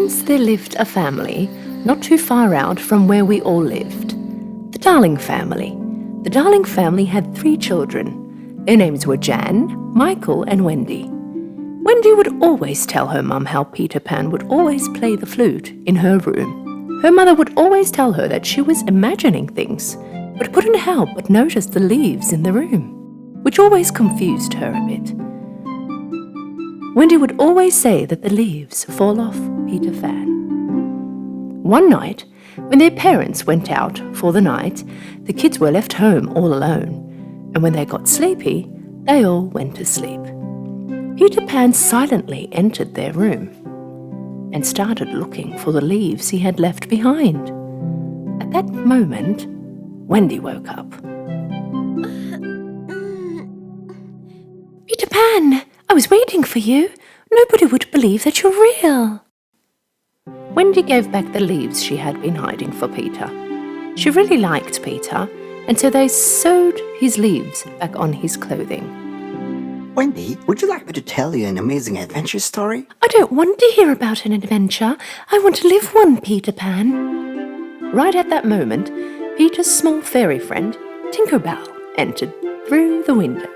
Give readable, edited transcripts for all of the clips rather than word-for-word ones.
Once there lived a family not too far out from where we all lived. The Darling family. The Darling family had 3 children. Their names were Jan, Michael and Wendy. Wendy would always tell her mum how Peter Pan would always play the flute in her room. Her mother would always tell her that she was imagining things, but couldn't help but notice the leaves in the room, which always confused her a bit. Wendy would always say that the leaves fall off Peter Pan. One night, when their parents went out for the night, the kids were left home all alone, and when they got sleepy, they all went to sleep. Peter Pan silently entered their room and started looking for the leaves he had left behind. At that moment, Wendy woke up. Peter Pan, I was waiting for you. Nobody would believe that you're real. Wendy gave back the leaves she had been hiding for Peter. She really liked Peter, and so they sewed his leaves back on his clothing. Wendy, would you like me to tell you an amazing adventure story? I don't want to hear about an adventure. I want to live one, Peter Pan. Right at that moment, Peter's small fairy friend, Tinker Bell, entered through the window.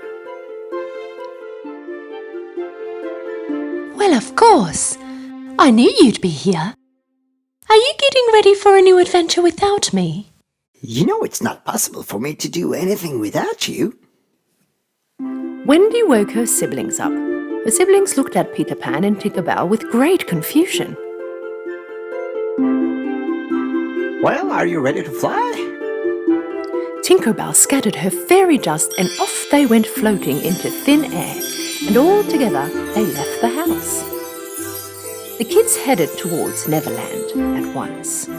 Well, of course. I knew you'd be here. Are you getting ready for a new adventure without me? You know it's not possible for me to do anything without you. Wendy woke her siblings up. Her siblings looked at Peter Pan and Tinker Bell with great confusion. Well, are you ready to fly? Tinker Bell scattered her fairy dust and off they went floating into thin air, and all together they left the house. The kids headed towards Neverland at once.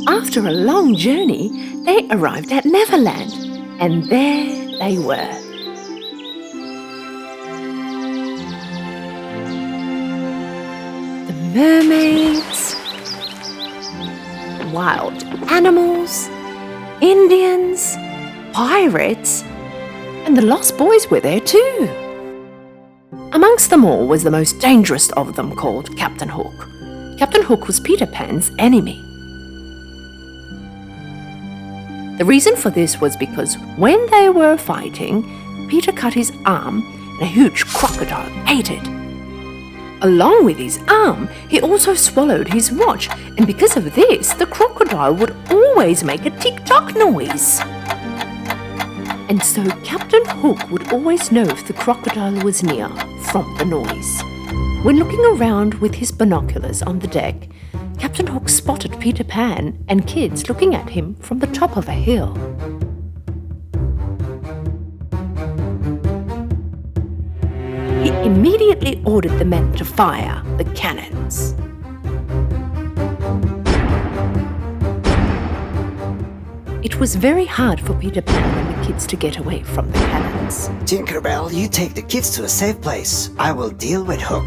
After a long journey, they arrived at Neverland, and there they were. The mermaids, wild animals, Indians, pirates, and the lost boys were there too. Amongst them all was the most dangerous of them, called Captain Hook. Captain Hook was Peter Pan's enemy. The reason for this was because when they were fighting, Peter cut his arm and a huge crocodile ate it. Along with his arm, he also swallowed his watch, and because of this, the crocodile would always make a tick-tock noise. And so Captain Hook would always know if the crocodile was near from the noise. When looking around with his binoculars on the deck, Captain Hook spotted Peter Pan and kids looking at him from the top of a hill. He immediately ordered the men to fire the cannons. It was very hard for Peter Pan and the kids to get away from the cannons. Tinkerbell, you take the kids to a safe place. I will deal with Hook.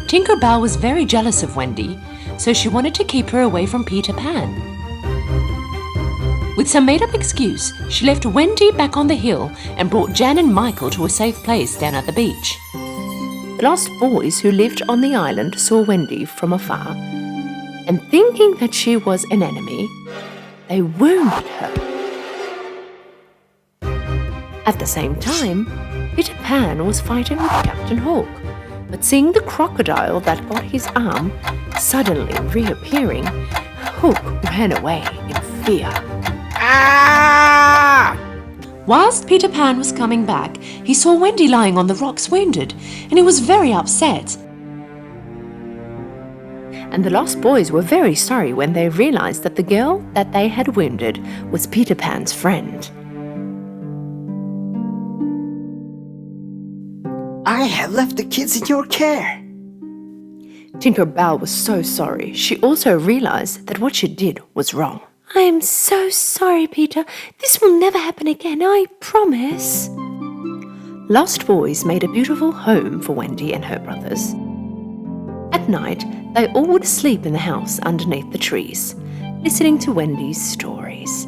Tinker Bell was very jealous of Wendy, so she wanted to keep her away from Peter Pan. With some made-up excuse, she left Wendy back on the hill and brought Jan and Michael to a safe place down at the beach. The lost boys who lived on the island saw Wendy from afar, and thinking that she was an enemy, they wounded her. At the same time, Peter Pan was fighting with Captain Hook, but seeing the crocodile that got his arm suddenly reappearing, Hook ran away in fear. Ah! Whilst Peter Pan was coming back, he saw Wendy lying on the rocks wounded, and he was very upset. And the lost boys were very sorry when they realized that the girl that they had wounded was Peter Pan's friend. I have left the kids in your care. Tinker Bell was so sorry. She also realized that what she did was wrong. I am so sorry, Peter. This will never happen again, I promise. Lost boys made a beautiful home for Wendy and her brothers. At night, they all would sleep in the house underneath the trees, listening to Wendy's stories.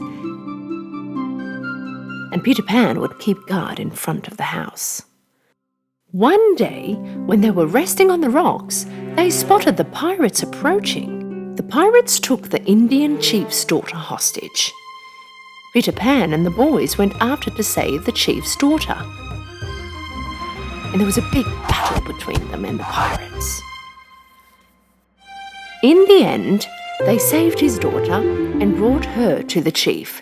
And Peter Pan would keep guard in front of the house. One day, when they were resting on the rocks, they spotted the pirates approaching. The pirates took the Indian chief's daughter hostage. Peter Pan and the boys went after to save the chief's daughter. And there was a big battle between them and the pirates. In the end, they saved his daughter and brought her to the chief.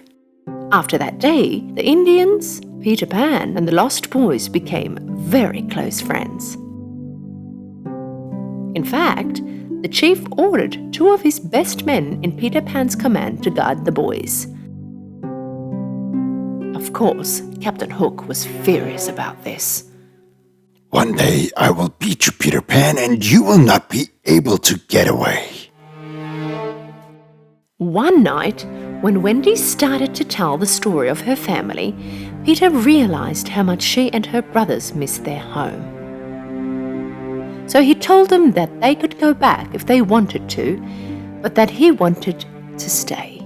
After that day, the Indians, Peter Pan, and the Lost Boys became very close friends. In fact, the chief ordered 2 of his best men in Peter Pan's command to guard the boys. Of course, Captain Hook was furious about this. One day I will beat you, Peter Pan, and you will not be able to get away. One night, when Wendy started to tell the story of her family, Peter realized how much she and her brothers missed their home. So he told them that they could go back if they wanted to, but that he wanted to stay.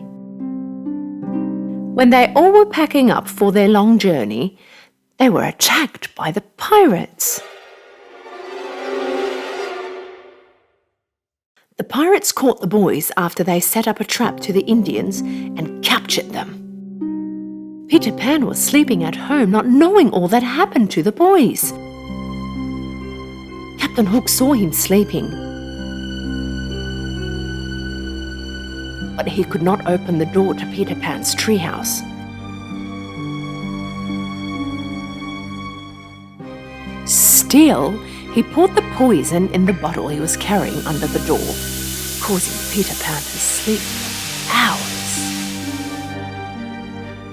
When they all were packing up for their long journey, they were attacked by the pirates. The pirates caught the boys after they set up a trap to the Indians and captured them. Peter Pan was sleeping at home, not knowing all that happened to the boys. Captain Hook saw him sleeping, but he could not open the door to Peter Pan's treehouse. Still, he poured the poison in the bottle he was carrying under the door, causing Peter Pan to sleep for hours.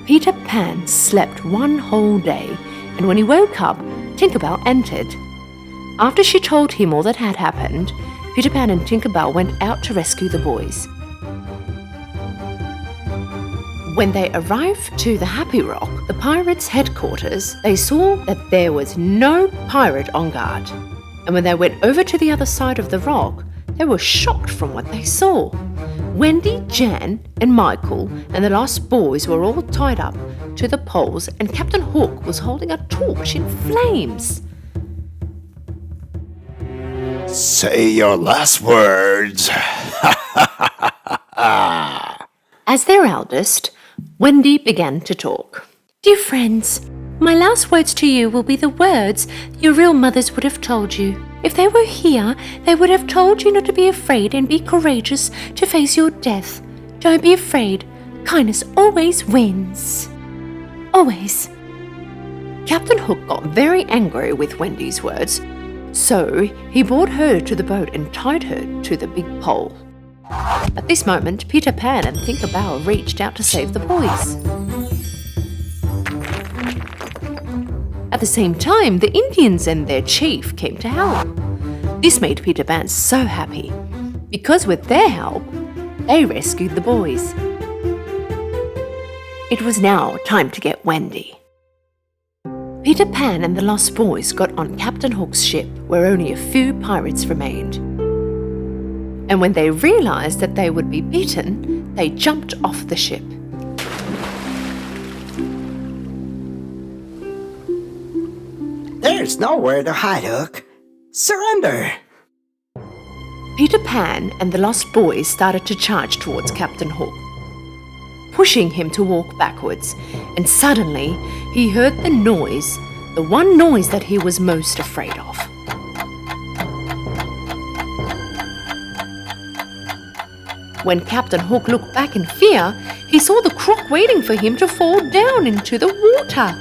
Peter Pan slept one whole day, and when he woke up, Tinkerbell entered. After she told him all that had happened, Peter Pan and Tinkerbell went out to rescue the boys. When they arrived to the Happy Rock, the pirates' headquarters, they saw that there was no pirate on guard. And when they went over to the other side of the rock, they were shocked from what they saw. Wendy, Jan, and Michael and the Lost Boys were all tied up to the poles, and Captain Hook was holding a torch in flames. Say your last words. As their eldest, Wendy began to talk. Dear friends, my last words to you will be the words your real mothers would have told you. If they were here, they would have told you not to be afraid and be courageous to face your death. Don't be afraid. Kindness always wins. Always. Captain Hook got very angry with Wendy's words, so he brought her to the boat and tied her to the big pole. At this moment, Peter Pan and Tinkerbell reached out to save the boys. At the same time, the Indians and their chief came to help. This made Peter Pan so happy, because with their help, they rescued the boys. It was now time to get Wendy. Peter Pan and the Lost Boys got on Captain Hook's ship, where only a few pirates remained. And when they realized that they would be beaten, they jumped off the ship. There's nowhere to hide, Hook. Surrender! Peter Pan and the Lost Boys started to charge towards Captain Hook, pushing him to walk backwards, and suddenly he heard the noise, the one noise that he was most afraid of. When Captain Hook looked back in fear, he saw the croc waiting for him to fall down into the water.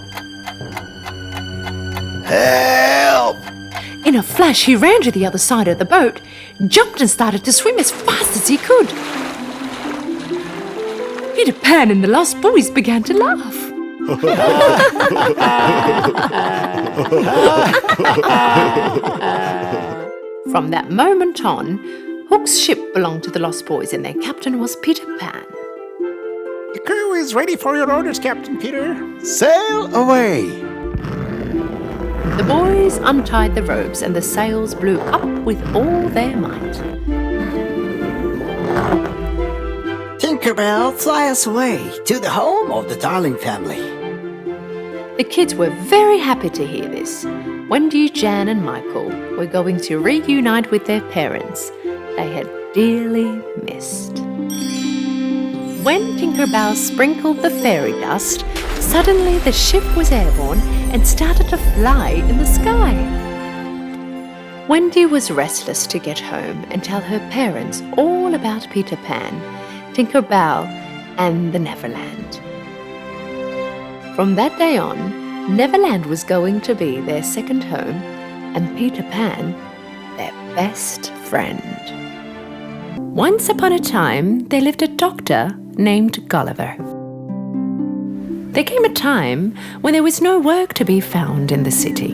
Help! In a flash, he ran to the other side of the boat, jumped and started to swim as fast as he could. Peter Pan and the Lost Boys began to laugh. From that moment on, Hook's ship belonged to the Lost Boys and their captain was Peter Pan. The crew is ready for your orders, Captain Peter. Sail away! The boys untied the ropes and the sails blew up with all their might. Tinkerbell, fly us away to the home of the Darling family. The kids were very happy to hear this. Wendy, Jan and Michael were going to reunite with their parents they had dearly missed. When Tinkerbell sprinkled the fairy dust, suddenly the ship was airborne and started to fly in the sky. Wendy was restless to get home and tell her parents all about Peter Pan, Tinkerbell and the Neverland. From that day on, Neverland was going to be their second home and Peter Pan their best friend. Once upon a time, there lived a doctor named Gulliver. There came a time when there was no work to be found in the city.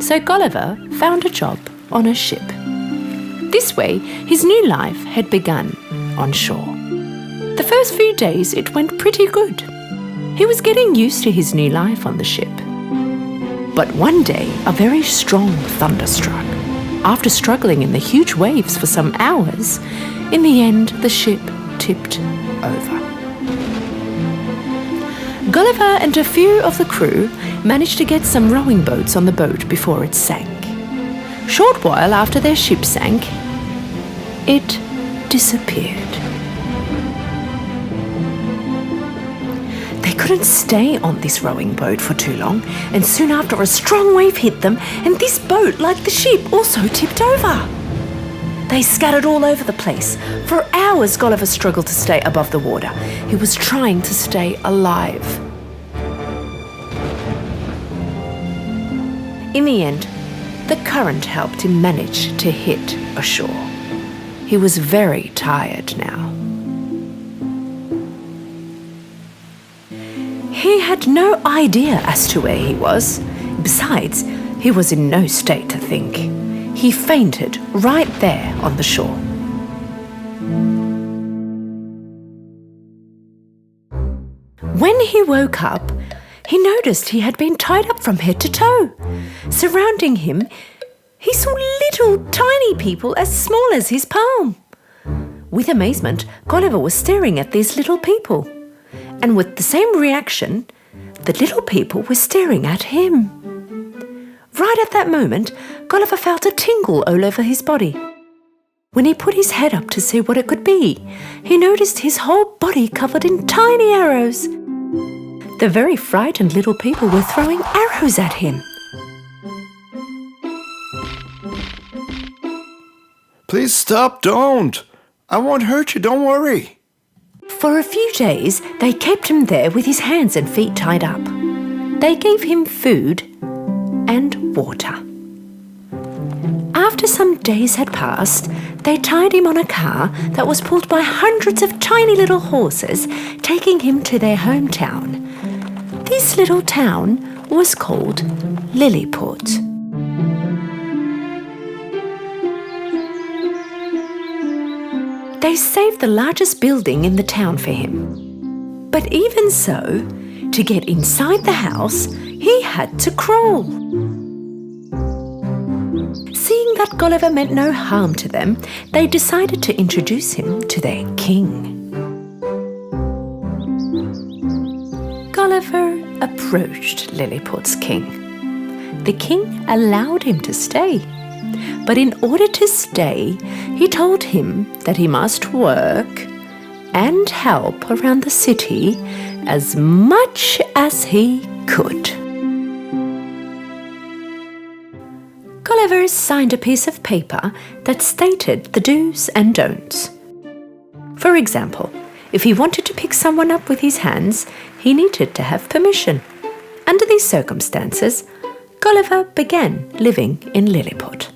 So Gulliver found a job on a ship. This way, his new life had begun on shore. The first few days it went pretty good. He was getting used to his new life on the ship. But one day, a very strong thunder struck. After struggling in the huge waves for some hours, in the end the ship tipped over. Gulliver and a few of the crew managed to get some rowing boats on the boat before it sank. Short while after their ship sank, it disappeared. They couldn't stay on this rowing boat for too long, and soon after a strong wave hit them, and this boat, like the ship, also tipped over. They scattered all over the place. For hours, Gulliver struggled to stay above the water. He was trying to stay alive. In the end, the current helped him manage to hit ashore. He was very tired now. He had no idea as to where he was. Besides, he was in no state to think. He fainted right there on the shore. When he woke up, he noticed he had been tied up from head to toe. Surrounding him, he saw little tiny people as small as his palm. With amazement, Gulliver was staring at these little people. And with the same reaction, the little people were staring at him. Right at that moment, Gulliver felt a tingle all over his body. When he put his head up to see what it could be, he noticed his whole body covered in tiny arrows. The very frightened little people were throwing arrows at him. Please stop, don't. I won't hurt you, don't worry. For a few days, they kept him there with his hands and feet tied up. They gave him food and water. After some days had passed, they tied him on a car that was pulled by hundreds of tiny little horses, taking him to their hometown. This little town was called Lilliput. They saved the largest building in the town for him. But even so, to get inside the house, he had to crawl. Seeing that Gulliver meant no harm to them, they decided to introduce him to their king. Gulliver approached Lilliput's king. The king allowed him to stay. But in order to stay, he told him that he must work and help around the city as much as he could. Gulliver signed a piece of paper that stated the do's and don'ts. For example, if he wanted to pick someone up with his hands, he needed to have permission. Under these circumstances, Gulliver began living in Lilliput.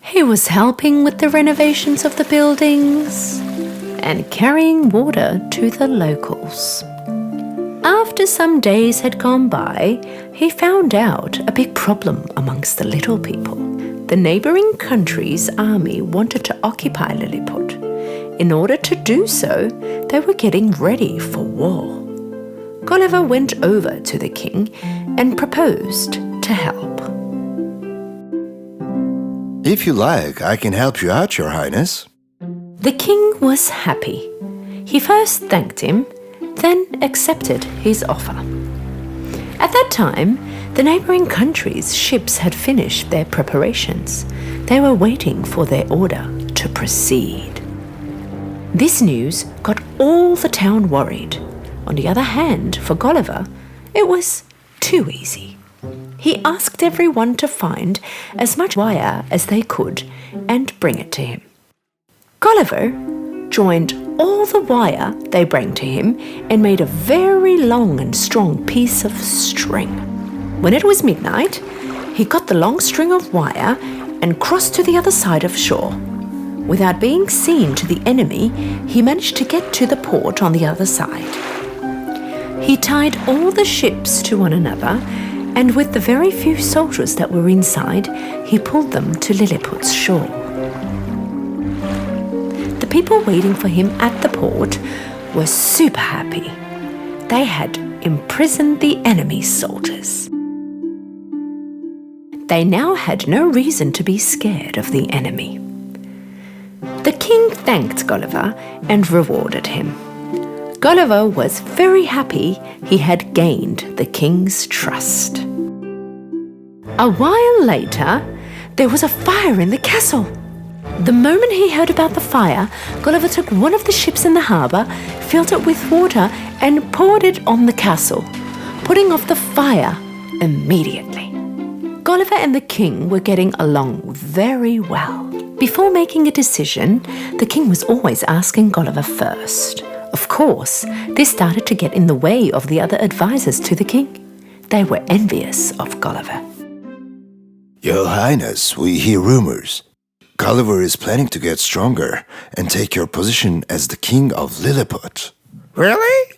He was helping with the renovations of the buildings and carrying water to the locals. After some days had gone by, he found out a big problem amongst the little people. The neighbouring country's army wanted to occupy Lilliput. In order to do so, they were getting ready for war. Gulliver went over to the king and proposed to help. If you like, I can help you out, Your Highness. The king was happy. He first thanked him, then accepted his offer. At that time, the neighboring countries' ships had finished their preparations. They were waiting for their order to proceed. This news got all the town worried. On the other hand, for Gulliver, it was too easy. He asked everyone to find as much wire as they could and bring it to him. Gulliver joined all the wire they brought to him and made a very long and strong piece of string. When it was midnight, he got the long string of wire and crossed to the other side of shore. Without being seen to the enemy, he managed to get to the port on the other side. He tied all the ships to one another, and with the very few soldiers that were inside, he pulled them to Lilliput's shore. The people waiting for him at the port were super happy. They had imprisoned the enemy's soldiers. They now had no reason to be scared of the enemy. The king thanked Gulliver and rewarded him. Gulliver was very happy he had gained the king's trust. A while later, there was a fire in the castle. The moment he heard about the fire, Gulliver took one of the ships in the harbour, filled it with water, and poured it on the castle, putting off the fire immediately. Gulliver and the king were getting along very well. Before making a decision, the king was always asking Gulliver first. Of course, this started to get in the way of the other advisors to the king. They were envious of Gulliver. Your Highness, we hear rumors. Gulliver is planning to get stronger and take your position as the king of Lilliput. Really?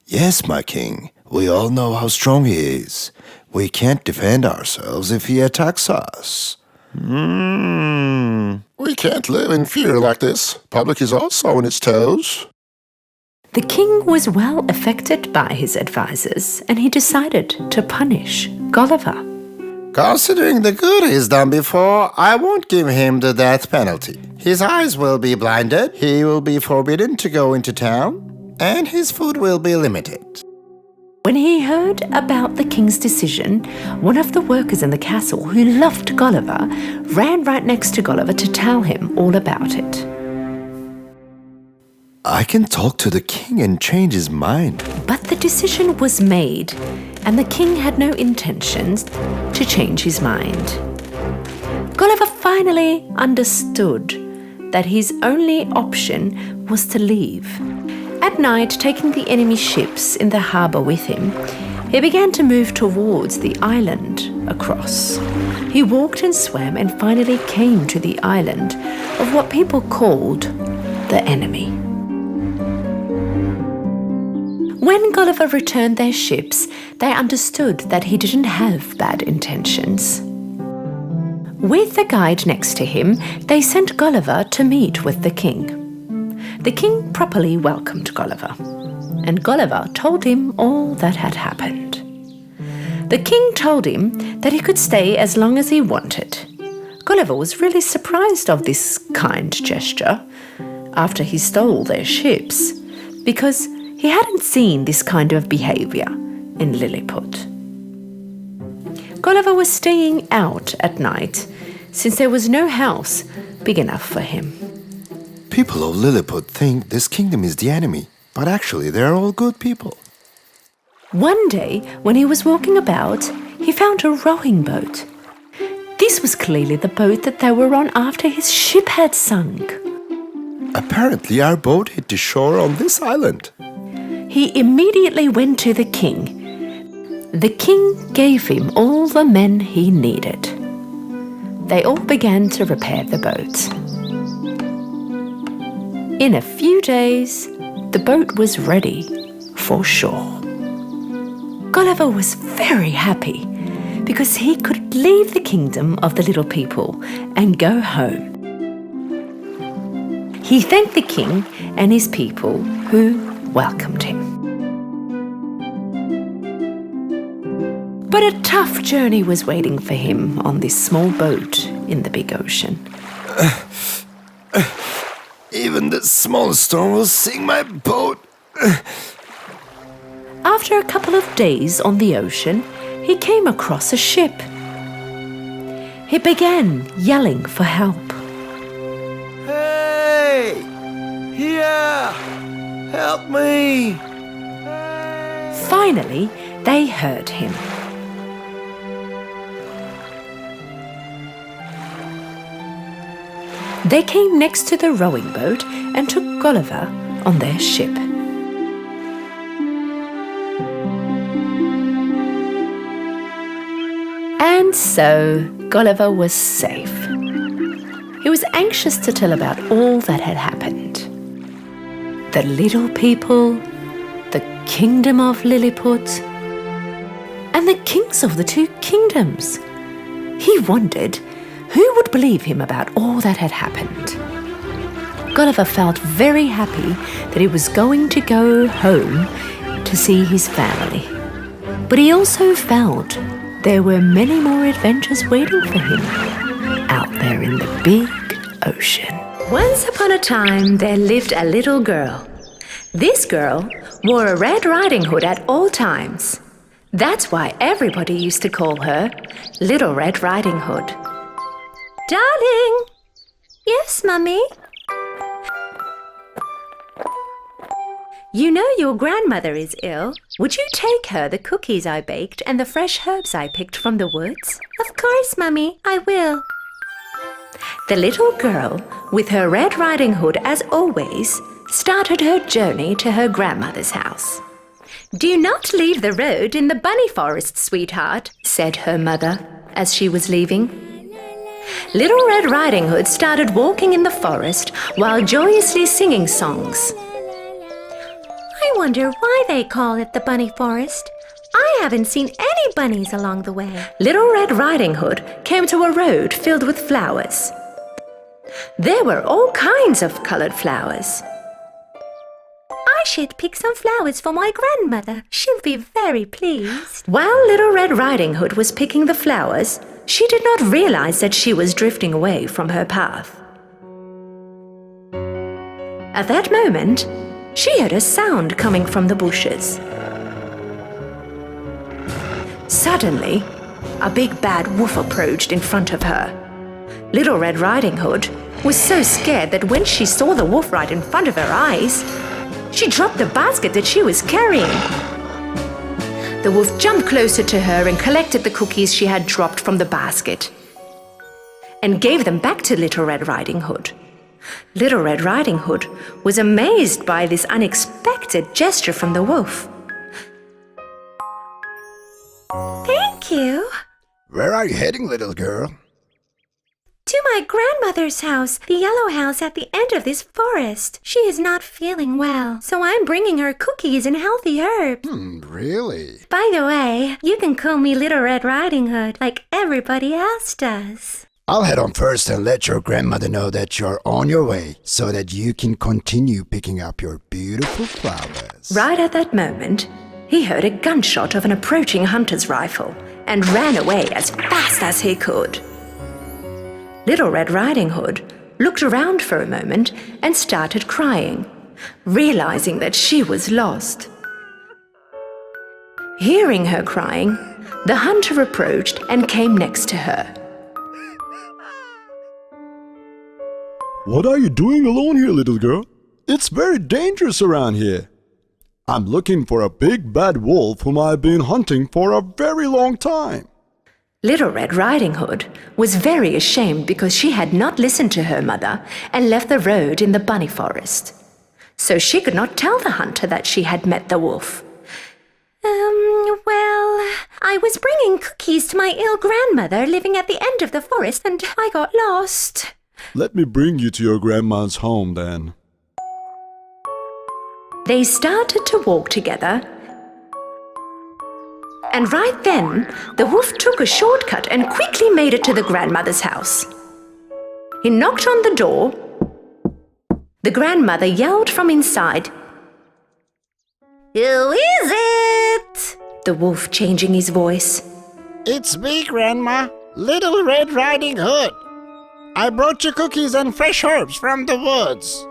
Yes, my king. We all know how strong he is. We can't defend ourselves if he attacks us. We can't live in fear like this. Public is also on its toes. The king was well affected by his advisors, and he decided to punish Gulliver. Considering the good he's done before, I won't give him the death penalty. His eyes will be blinded, he will be forbidden to go into town, and his food will be limited. When he heard about the king's decision, one of the workers in the castle who loved Gulliver ran right next to Gulliver to tell him all about it. I can talk to the king and change his mind. But the decision was made, and the king had no intentions to change his mind. Gulliver finally understood that his only option was to leave. At night, taking the enemy ships in the harbour with him, he began to move towards the island across. He walked and swam and finally came to the island of what people called the enemy. When Gulliver returned their ships, they understood that he didn't have bad intentions. With the guide next to him, they sent Gulliver to meet with the king. The king properly welcomed Gulliver, and Gulliver told him all that had happened. The king told him that he could stay as long as he wanted. Gulliver was really surprised of this kind gesture after he stole their ships, because he hadn't seen this kind of behaviour in Lilliput. Gulliver was staying out at night since there was no house big enough for him. People of Lilliput think this kingdom is the enemy, but actually they're all good people. One day, when he was walking about, he found a rowing boat. This was clearly the boat that they were on after his ship had sunk. Apparently our boat hit the shore on this island. He immediately went to the king. The king gave him all the men he needed. They all began to repair the boat. In a few days, the boat was ready for shore. Gulliver was very happy because he could leave the kingdom of the little people and go home. He thanked the king and his people who welcomed him. But a tough journey was waiting for him on this small boat in the big ocean. Even the smallest storm will sink my boat. After a couple of days on the ocean, he came across a ship. He began yelling for help. Hey! Here! Help me! Finally, they heard him. They came next to the rowing boat and took Gulliver on their ship. And so Gulliver was safe. He was anxious to tell about all that had happened. The little people, the kingdom of Lilliput, and the kings of the two kingdoms. He wondered who would believe him about all that had happened. Gulliver felt very happy that he was going to go home to see his family. But he also felt there were many more adventures waiting for him out there in the big ocean. Once upon a time, there lived a little girl. This girl wore a Red Riding Hood at all times. That's why everybody used to call her Little Red Riding Hood. Darling! Yes, Mummy? You know your grandmother is ill. Would you take her the cookies I baked and the fresh herbs I picked from the woods? Of course, Mummy, I will. The little girl, with her Red Riding Hood as always, started her journey to her grandmother's house. Do not leave the road in the bunny forest, sweetheart, said her mother as she was leaving. Little Red Riding Hood started walking in the forest while joyously singing songs. I wonder why they call it the bunny forest. I haven't seen any bunnies along the way. Little Red Riding Hood came to a road filled with flowers. There were all kinds of colored flowers. I should pick some flowers for my grandmother. She'll be very pleased. While Little Red Riding Hood was picking the flowers, she did not realize that she was drifting away from her path. At that moment, she heard a sound coming from the bushes. Suddenly, a big bad wolf approached in front of her. Little Red Riding Hood was so scared that when she saw the wolf right in front of her eyes, she dropped the basket that she was carrying. The wolf jumped closer to her and collected the cookies she had dropped from the basket and gave them back to Little Red Riding Hood. Little Red Riding Hood was amazed by this unexpected gesture from the wolf. Thank you. Where are you heading, little girl? To my grandmother's house, the yellow house at the end of this forest. She is not feeling well, so I'm bringing her cookies and healthy herbs. Really? By the way, you can call me Little Red Riding Hood like everybody else does. I'll head on first and let your grandmother know that you're on your way so that you can continue picking up your beautiful flowers. Right at that moment, he heard a gunshot of an approaching hunter's rifle and ran away as fast as he could. Little Red Riding Hood looked around for a moment and started crying, realizing that she was lost. Hearing her crying, the hunter approached and came next to her. What are you doing alone here, little girl? It's very dangerous around here. I'm looking for a big bad wolf whom I've been hunting for a very long time. Little Red Riding Hood was very ashamed because she had not listened to her mother and left the road in the bunny forest. So she could not tell the hunter that she had met the wolf. Well, I was bringing cookies to my ill grandmother living at the end of the forest and I got lost. Let me bring you to your grandma's home then. They started to walk together, and right then, the wolf took a shortcut and quickly made it to the grandmother's house. He knocked on the door. The grandmother yelled from inside, "Who is it?" The wolf changing his voice. It's me, Grandma. Little Red Riding Hood. I brought you cookies and fresh herbs from the woods.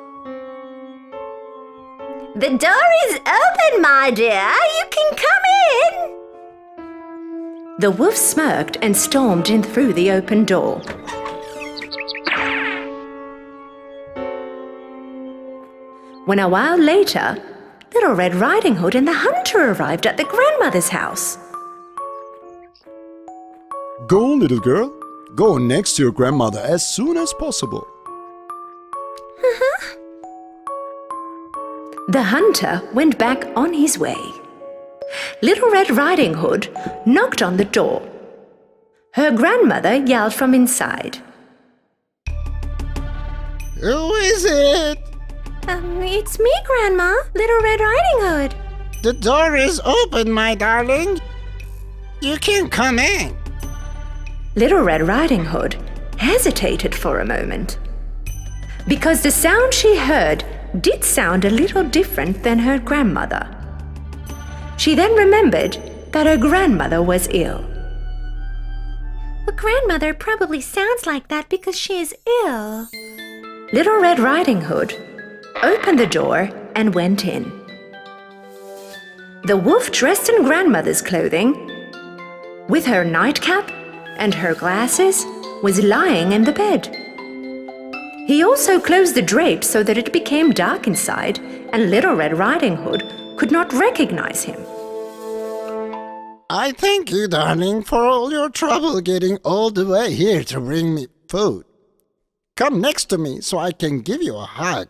The door is open, my dear. You can come in. The wolf smirked and stormed in through the open door. When a while later, Little Red Riding Hood and the hunter arrived at the grandmother's house. Go, little girl. Go next to your grandmother as soon as possible. The hunter went back on his way. Little Red Riding Hood knocked on the door. Her grandmother yelled from inside. Who is it? It's me, Grandma, Little Red Riding Hood. The door is open, my darling. You can come in. Little Red Riding Hood hesitated for a moment, because the sound she heard did sound a little different than her grandmother. She then remembered that her grandmother was ill. Well, Grandmother probably sounds like that because she is ill. Little Red Riding Hood opened the door and went in. The wolf, dressed in grandmother's clothing, with her nightcap and her glasses, was lying in the bed. He also closed the drapes so that it became dark inside, and Little Red Riding Hood could not recognize him. I thank you, darling, for all your trouble getting all the way here to bring me food. Come next to me so I can give you a hug.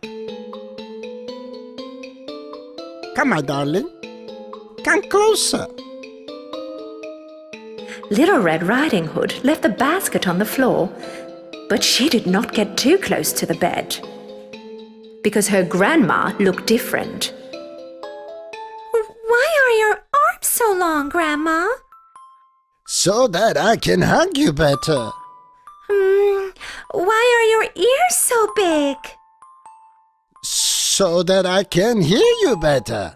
Come, my darling. Come closer. Little Red Riding Hood left the basket on the floor, but she did not get too close to the bed, because her grandma looked different. Why are your arms so long, Grandma? So that I can hug you better. Why are your ears so big? So that I can hear you better.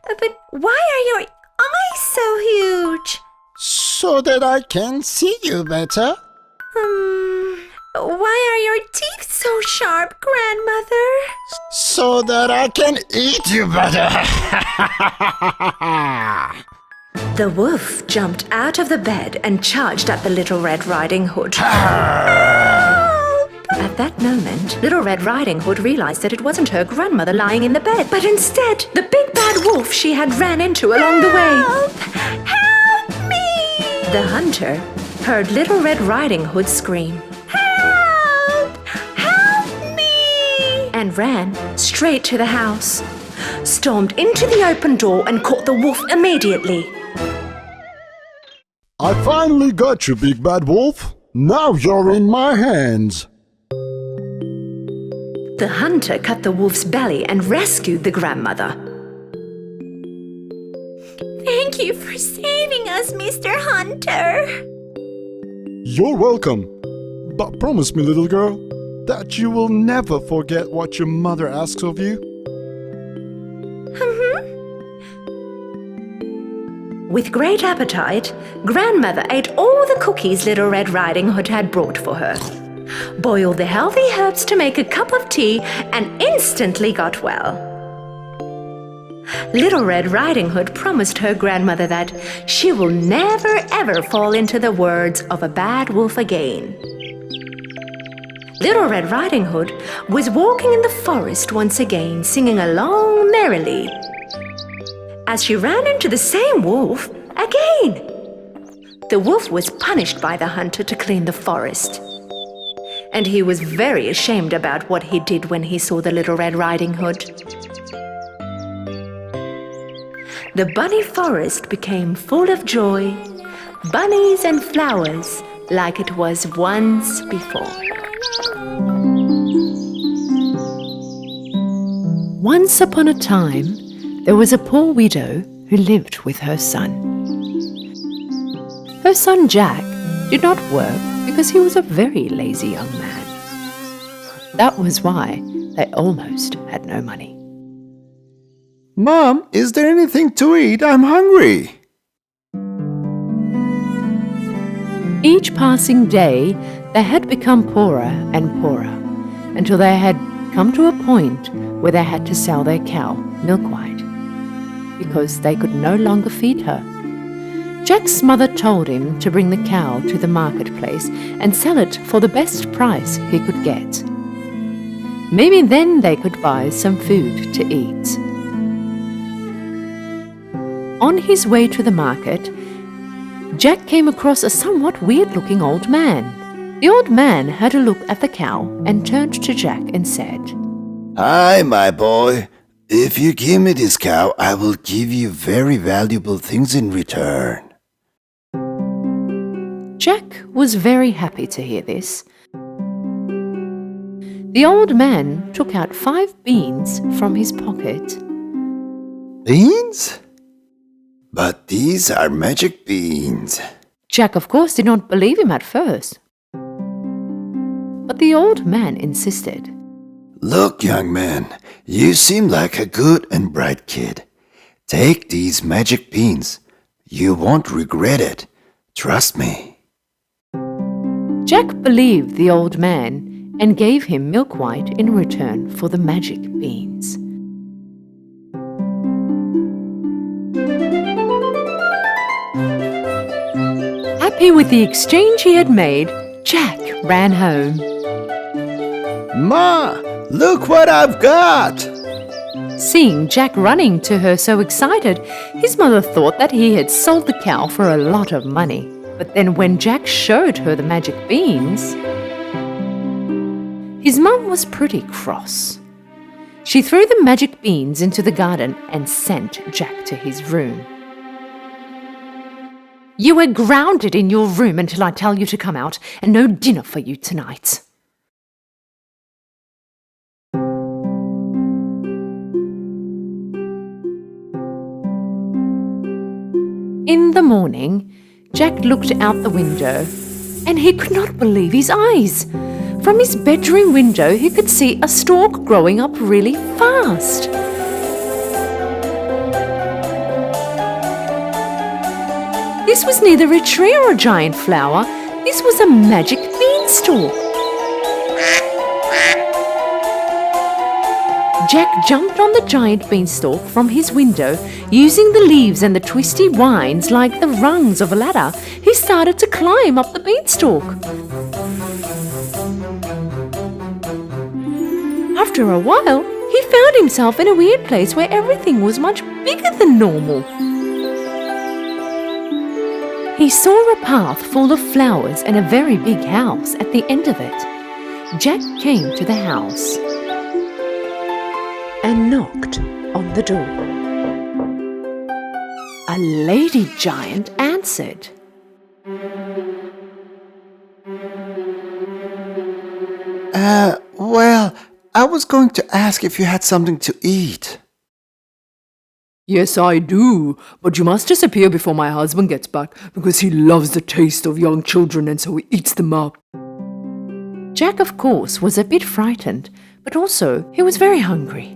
But why are your eyes so huge? So that I can see you better. Why are your teeth so sharp, Grandmother? So that I can eat you better. The wolf jumped out of the bed and charged at the Little Red Riding Hood. At that moment, Little Red Riding Hood realized that it wasn't her grandmother lying in the bed, but instead the big bad wolf she had ran into along the way. Help me! The hunter heard Little Red Riding Hood scream. Help! Help me! And ran straight to the house, stormed into the open door and caught the wolf immediately. I finally got you, big bad wolf. Now you're in my hands. The hunter cut the wolf's belly and rescued the grandmother. Thank you for saving us, Mr. Hunter. You're welcome. But promise me, little girl, that you will never forget what your mother asks of you. With great appetite, Grandmother ate all the cookies Little Red Riding Hood had brought for her, boiled the healthy herbs to make a cup of tea, and instantly got well. Little Red Riding Hood promised her grandmother that she will never ever fall into the words of a bad wolf again. Little Red Riding Hood was walking in the forest once again, singing along merrily, as she ran into the same wolf again. The wolf was punished by the hunter to clean the forest, and he was very ashamed about what he did when he saw the Little Red Riding Hood. The bunny forest became full of joy, bunnies and flowers like it was once before. Once upon a time, there was a poor widow who lived with her son. Her son Jack did not work because he was a very lazy young man. That was why they almost had no money. Mom, is there anything to eat? I'm hungry. Each passing day, They had become poorer and poorer until they had come to a point where they had to sell their cow, Milkwhite, because they could no longer feed her. Jack's mother told him to bring the cow to the marketplace and sell it for the best price he could get. Maybe then they could buy some food to eat. On his way to the market, Jack came across a somewhat weird-looking old man. The old man had a look at the cow and turned to Jack and said, Hi, my boy. If you give me this cow, I will give you very valuable things in return. Jack was very happy to hear this. The old man took out 5 beans from his pocket. Beans? But these are magic beans. Jack, of course, did not believe him at first. But the old man insisted. Look, young man, you seem like a good and bright kid. Take these magic beans. You won't regret it. Trust me. Jack believed the old man and gave him Milkwhite in return for the magic beans. Happy with the exchange he had made, Jack ran home. Ma, look what I've got! Seeing Jack running to her so excited, his mother thought that he had sold the cow for a lot of money. But then when Jack showed her the magic beans, his mum was pretty cross. She threw the magic beans into the garden and sent Jack to his room. You are grounded in your room until I tell you to come out, and no dinner for you tonight. In the morning, Jack looked out the window, and he could not believe his eyes. From his bedroom window, he could see a stalk growing up really fast. This was neither a tree or a giant flower. This was a magic beanstalk. Jack jumped on the giant beanstalk from his window. Using the leaves and the twisty vines like the rungs of a ladder, he started to climb up the beanstalk. After a while, he found himself in a weird place where everything was much bigger than normal. He saw a path full of flowers and a very big house at the end of it. Jack came to the house and knocked on the door. A lady giant answered. Well, I was going to ask if you had something to eat. Yes, I do, but you must disappear before my husband gets back, because he loves the taste of young children and so he eats them up. Jack, of course, was a bit frightened, but also he was very hungry.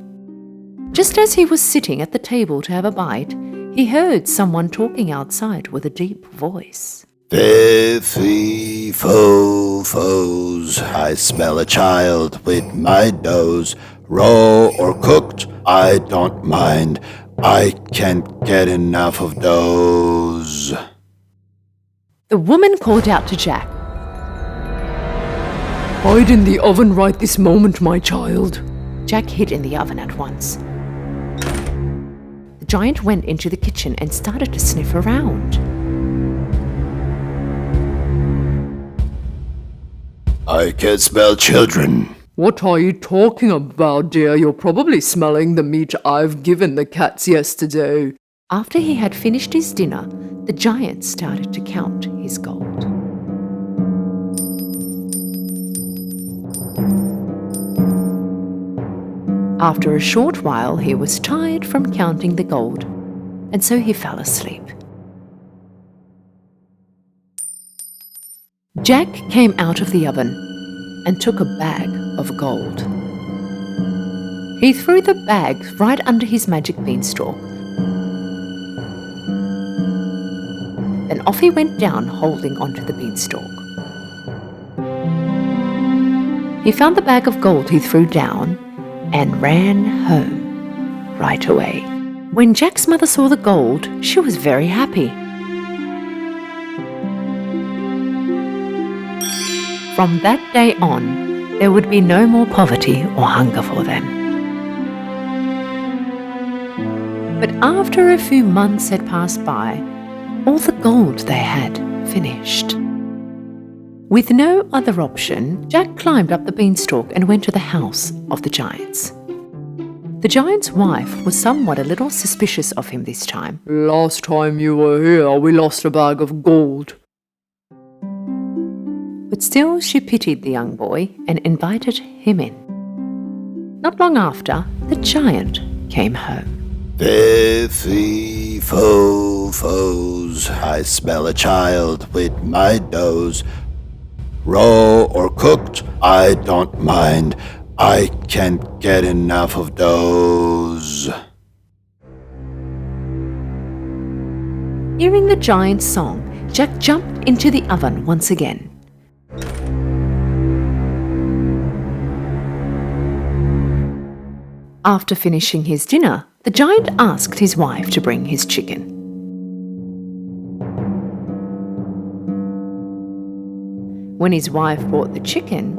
Just as he was sitting at the table to have a bite, he heard someone talking outside with a deep voice. Fee, fo, foes, I smell a child with my nose. Raw or cooked, I don't mind. I can't get enough of those. The woman called out to Jack. Hide in the oven right this moment, my child. Jack hid in the oven at once. The giant went into the kitchen and started to sniff around. I can smell children. What are you talking about, dear? You're probably smelling the meat I've given the cats yesterday. After he had finished his dinner, the giant started to count his gold. After a short while, he was tired from counting the gold, and so he fell asleep. Jack came out of the oven and took a bag of gold. He threw the bag right under his magic beanstalk. Then off he went down, holding onto the beanstalk. He found the bag of gold he threw down and ran home right away. When Jack's mother saw the gold, she was very happy. From that day on, there would be no more poverty or hunger for them. But after a few months had passed by, all the gold they had finished. With no other option, Jack climbed up the beanstalk and went to the house of the giants. The giant's wife was somewhat a little suspicious of him this time. Last time you were here, we lost a bag of gold. But still she pitied the young boy and invited him in. Not long after, the giant came home. Fee-fo-foes, I smell a child with my nose. Raw or cooked, I don't mind. I can't get enough of those. Hearing the giant's song, Jack jumped into the oven once again. After finishing his dinner, the giant asked his wife to bring his chicken. When his wife brought the chicken,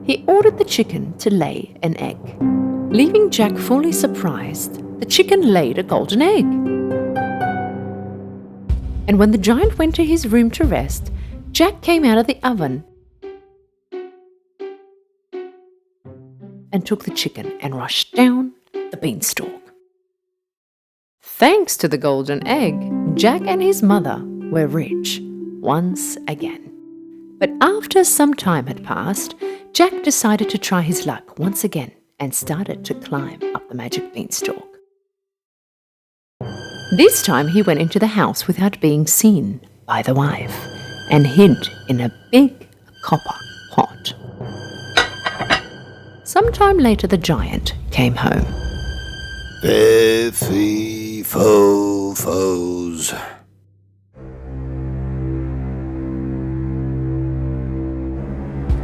he ordered the chicken to lay an egg. Leaving Jack fully surprised, the chicken laid a golden egg. And when the giant went to his room to rest, Jack came out of the oven and took the chicken and rushed down the beanstalk. Thanks to the golden egg, Jack and his mother were rich once again. But after some time had passed, Jack decided to try his luck once again and started to climb up the magic beanstalk. This time he went into the house without being seen by the wife and hid in a big copper pot. Sometime later the giant came home. Fee-fo-foes.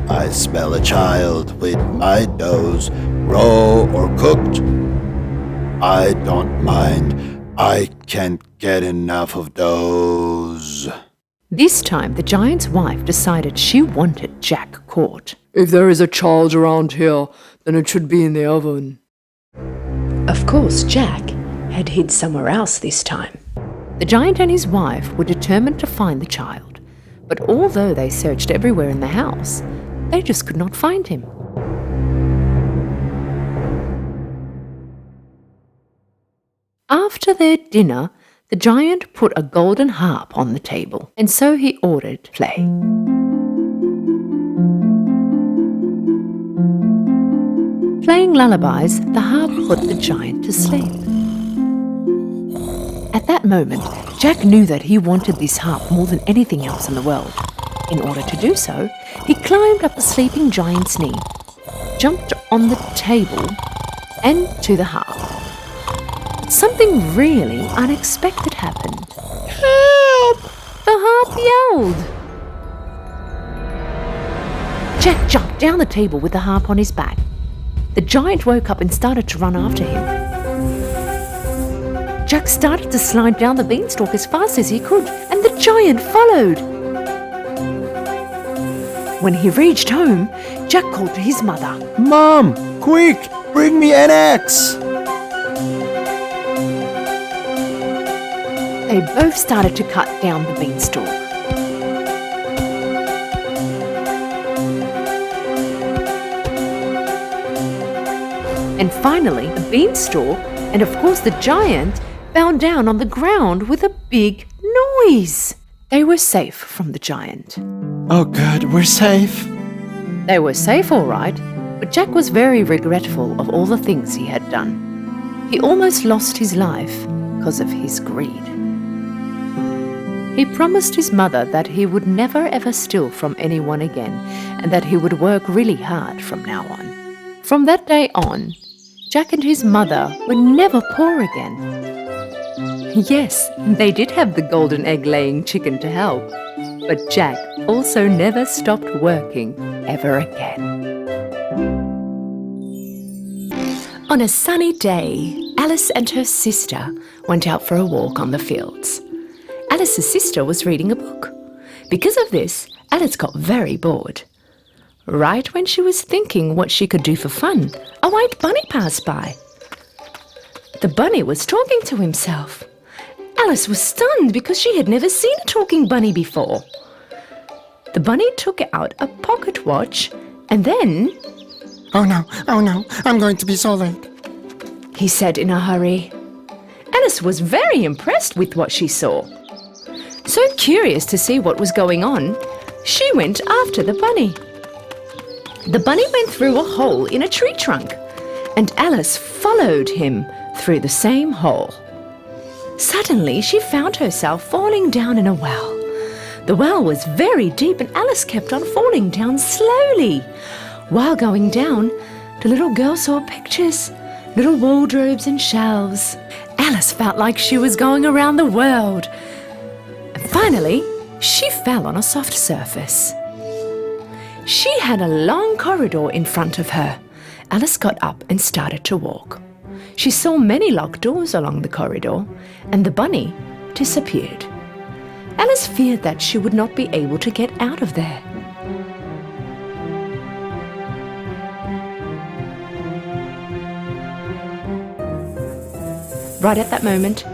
I smell a child with my nose. Raw or cooked, I don't mind. I can't get enough of those. This time the giant's wife decided she wanted Jack caught. If there is a child around here, then it should be in the oven. Of course, Jack had hid somewhere else this time. The giant and his wife were determined to find the child, but although they searched everywhere in the house, they just could not find him. After their dinner, the giant put a golden harp on the table, and so he ordered play. Playing lullabies, the harp put the giant to sleep. At that moment, Jack knew that he wanted this harp more than anything else in the world. In order to do so, he climbed up the sleeping giant's knee, jumped on the table, and to the harp. But something really unexpected happened. Help! The harp yelled. Jack jumped down the table with the harp on his back. The giant woke up and started to run after him. Jack started to slide down the beanstalk as fast as he could, and the giant followed. When he reached home, Jack called to his mother. Mom, quick, bring me an axe. They both started to cut down the beanstalk. And finally, the beanstalk, and of course the giant, fell down on the ground with a big noise. They were safe from the giant. Oh good, we're safe. They were safe all right, but Jack was very regretful of all the things he had done. He almost lost his life because of his greed. He promised his mother that he would never ever steal from anyone again and that he would work really hard from now on. From that day on, Jack and his mother were never poor again. Yes, they did have the golden egg-laying chicken to help, but Jack also never stopped working ever again. On a sunny day, Alice and her sister went out for a walk on the fields. Alice's sister was reading a book. Because of this, Alice got very bored. Right when she was thinking what she could do for fun, a white bunny passed by. The bunny was talking to himself. Alice was stunned because she had never seen a talking bunny before. The bunny took out a pocket watch and then... Oh no, I'm going to be so late. he said in a hurry. Alice was very impressed with what she saw. So curious to see what was going on, she went after the bunny. The bunny went through a hole in a tree trunk, and Alice followed him through the same hole. Suddenly, she found herself falling down in a well. The well was very deep, and Alice kept on falling down slowly. While going down, the little girl saw pictures, little wardrobes and shelves. Alice felt like she was going around the world. And finally, she fell on a soft surface. She had a long corridor in front of her. Alice got up and started to walk. She saw many locked doors along the corridor, and the bunny disappeared. Alice feared that she would not be able to get out of there. Right at that moment,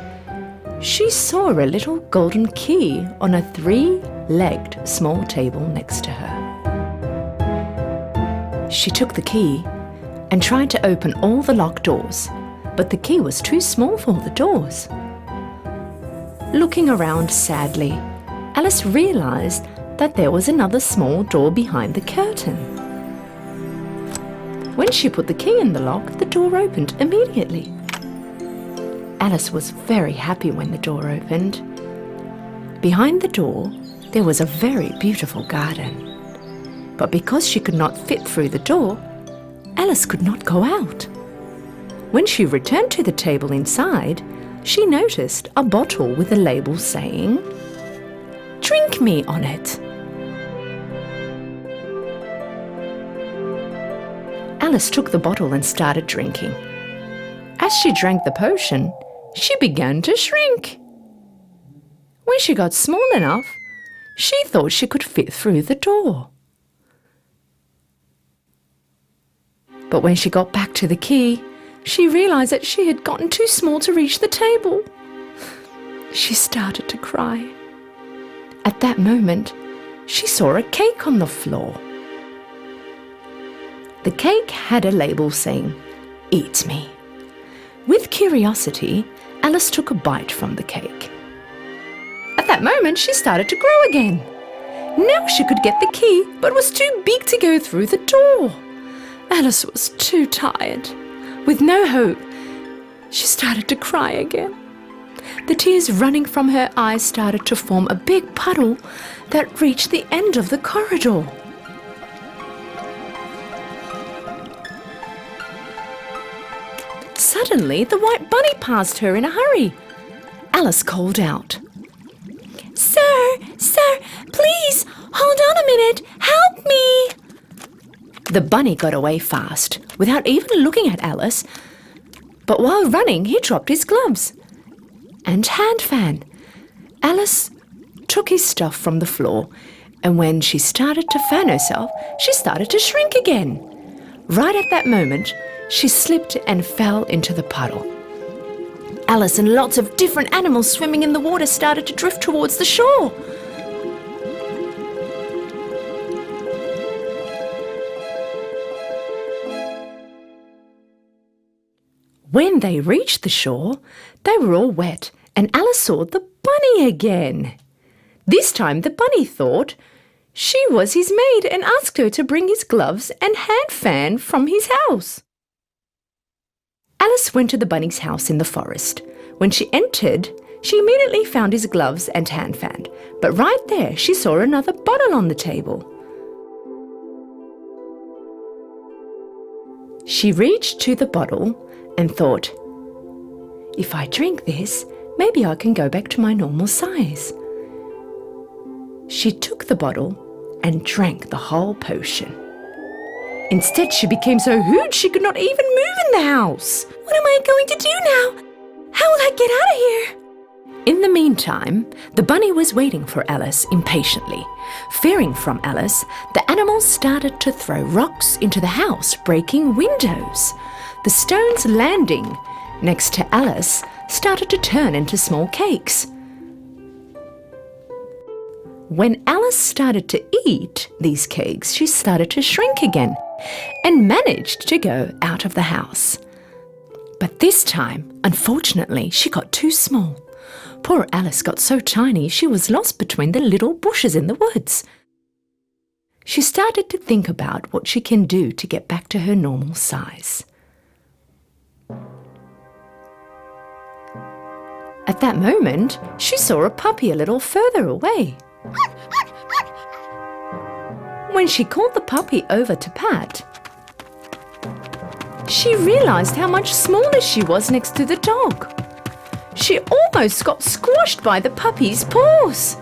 she saw a little golden key on a three-legged small table next to her. She took the key and tried to open all the locked doors, but the key was too small for the doors. Looking around sadly, Alice realized that there was another small door behind the curtain. When she put the key in the lock, the door opened immediately. Alice was very happy when the door opened. Behind the door, there was a very beautiful garden. But because she could not fit through the door, Alice could not go out. When she returned to the table inside, she noticed a bottle with a label saying, "Drink me" on it. Alice took the bottle and started drinking. As she drank the potion, she began to shrink. When she got small enough, she thought she could fit through the door. But when she got back to the key, she realized that she had gotten too small to reach the table. She started to cry. At that moment, she saw a cake on the floor. The cake had a label saying, "Eat me." With curiosity, Alice took a bite from the cake. At that moment, she started to grow again. Now she could get the key, but was too big to go through the door. Alice was too tired. With no hope, she started to cry again. The tears running from her eyes started to form a big puddle that reached the end of the corridor. Suddenly, the white bunny passed her in a hurry. Alice called out, Sir, please, hold on a minute, help me!" The bunny got away fast, without even looking at Alice. But while running, he dropped his gloves and hand fan. Alice took his stuff from the floor, and when she started to fan herself, she started to shrink again. Right at that moment, she slipped and fell into the puddle. Alice and lots of different animals swimming in the water started to drift towards the shore. When they reached the shore, they were all wet, and Alice saw the bunny again. This time the bunny thought she was his maid and asked her to bring his gloves and hand fan from his house. Alice went to the bunny's house in the forest. When she entered, she immediately found his gloves and hand fan, but right there she saw another bottle on the table. She reached to the bottle and thought, "If I drink this, maybe I can go back to my normal size." She took the bottle and drank the whole potion. Instead, she became so huge she could not even move in the house. What am I going to do now? How will I get out of here? In the meantime, the bunny was waiting for Alice impatiently. Fearing from Alice, the animals started to throw rocks into the house, breaking windows. The stones landing next to Alice started to turn into small cakes. When Alice started to eat these cakes, she started to shrink again and managed to go out of the house. But this time, unfortunately, she got too small. Poor Alice got so tiny she was lost between the little bushes in the woods. She started to think about what she can do to get back to her normal size. At that moment, she saw a puppy a little further away. When she called the puppy over to pat, she realized how much smaller she was next to the dog. She almost got squashed by the puppy's paws.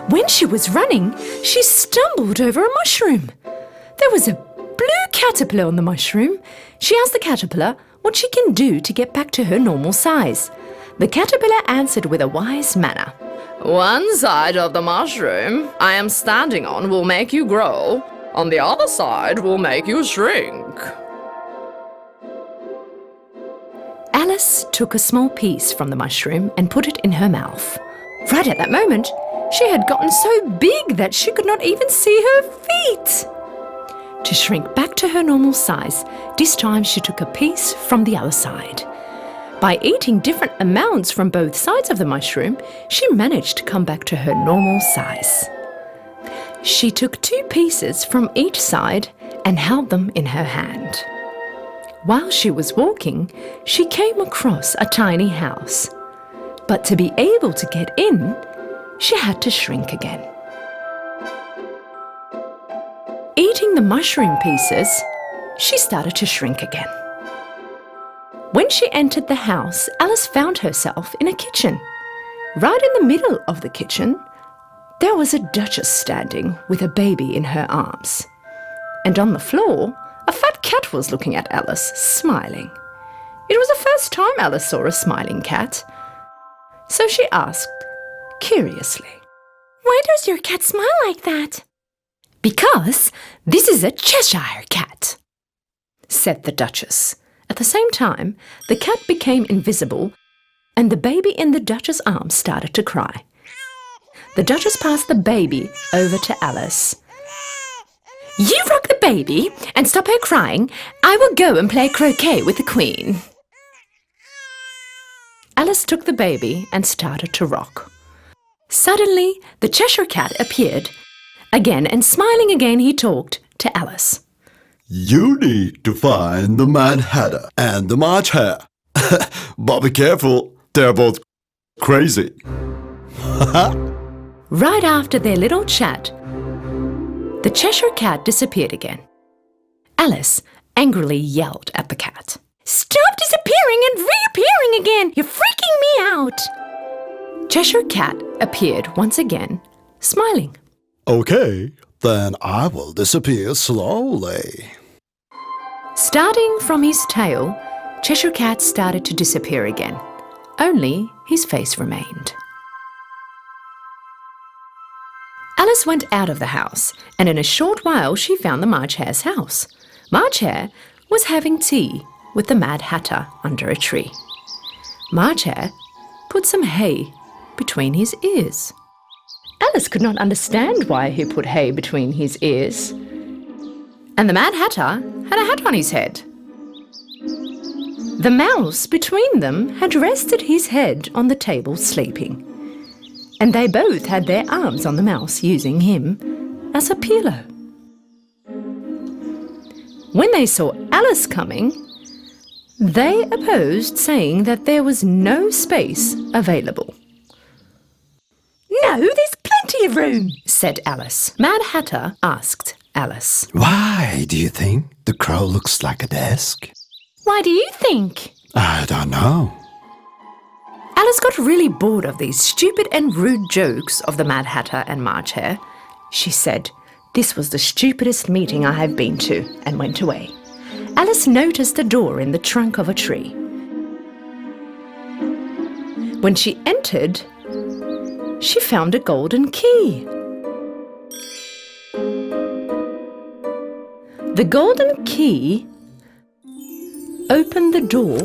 When she was running, she stumbled over a mushroom. There was a blue caterpillar on the mushroom. She asked the caterpillar what she can do to get back to her normal size. The caterpillar answered with a wise manner. One side of the mushroom I am standing on will make you grow. On the other side will make you shrink. Alice took a small piece from the mushroom and put it in her mouth. Right at that moment, she had gotten so big that she could not even see her feet. To shrink back to her normal size, this time she took a piece from the other side. By eating different amounts from both sides of the mushroom, she managed to come back to her normal size. She took 2 pieces from each side and held them in her hand. While she was walking, she came across a tiny house. But to be able to get in, she had to shrink again. Eating the mushroom pieces, she started to shrink again. When she entered the house, Alice found herself in a kitchen. Right in the middle of the kitchen, there was a duchess standing with a baby in her arms. And on the floor, a fat cat was looking at Alice, smiling. It was the first time Alice saw a smiling cat. So she asked, curiously, Why does your cat smile like that? Because this is a Cheshire cat, said the Duchess. At the same time, the cat became invisible and the baby in the Duchess' arms started to cry. The Duchess passed the baby over to Alice. You rock the baby and stop her crying. I will go and play croquet with the Queen. Alice took the baby and started to rock. Suddenly, the Cheshire Cat appeared. Again and smiling again, he talked to Alice. You need to find the Mad Hatter and the March Hare. But be careful, they're both crazy. Right after their little chat, the Cheshire Cat disappeared again. Alice angrily yelled at the cat. Stop disappearing and reappearing again! You're freaking me out! Cheshire Cat appeared once again, smiling. Okay, then I will disappear slowly. Starting from his tail, Cheshire Cat started to disappear again. Only his face remained. Alice went out of the house, and in a short while she found the March Hare's house. March Hare was having tea with the Mad Hatter under a tree. March Hare put some hay between his ears. Alice could not understand why he put hay between his ears. And the Mad Hatter had a hat on his head. The mouse between them had rested his head on the table sleeping. And they both had their arms on the mouse, using him as a pillow. When they saw Alice coming, they opposed, saying that there was no space available. No, there's plenty of room, said Alice. Mad Hatter asked Alice. Why do you think the crow looks like a desk? Why do you think? I don't know. Alice got really bored of these stupid and rude jokes of the Mad Hatter and March Hare. She said, "This was the stupidest meeting I have been to," and went away. Alice noticed a door in the trunk of a tree. When she entered, she found a golden key. The golden key opened the door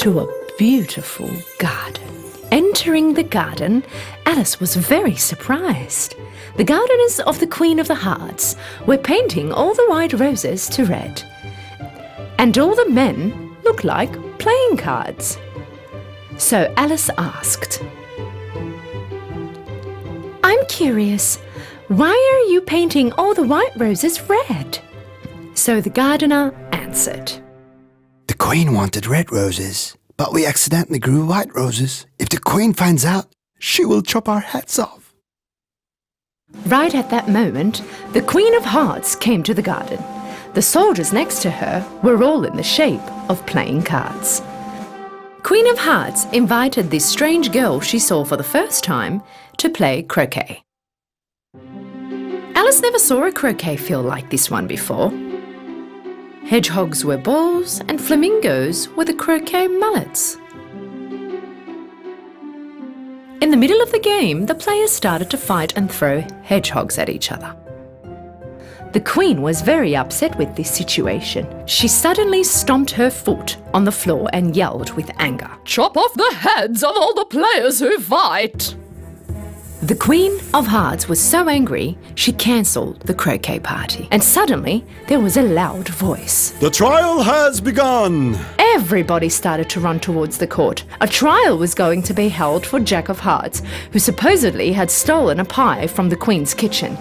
to a beautiful garden. Entering the garden, Alice was very surprised. The gardeners of the Queen of the Hearts were painting all the white roses to red, and all the men looked like playing cards. So Alice asked, "I'm curious, why are you painting all the white roses red?" So the gardener answered, The Queen wanted red roses, but we accidentally grew white roses. If the Queen finds out, she will chop our heads off. Right at that moment, the Queen of Hearts came to the garden. The soldiers next to her were all in the shape of playing cards. Queen of Hearts invited this strange girl she saw for the first time to play croquet. Alice never saw a croquet field like this one before. Hedgehogs were balls and flamingos were the croquet mallets. In the middle of the game, the players started to fight and throw hedgehogs at each other. The Queen was very upset with this situation. She suddenly stomped her foot on the floor and yelled with anger, "Chop off the heads of all the players who fight!" The Queen of Hearts was so angry, she cancelled the croquet party. And suddenly, there was a loud voice. The trial has begun! Everybody started to run towards the court. A trial was going to be held for Jack of Hearts, who supposedly had stolen a pie from the Queen's kitchen.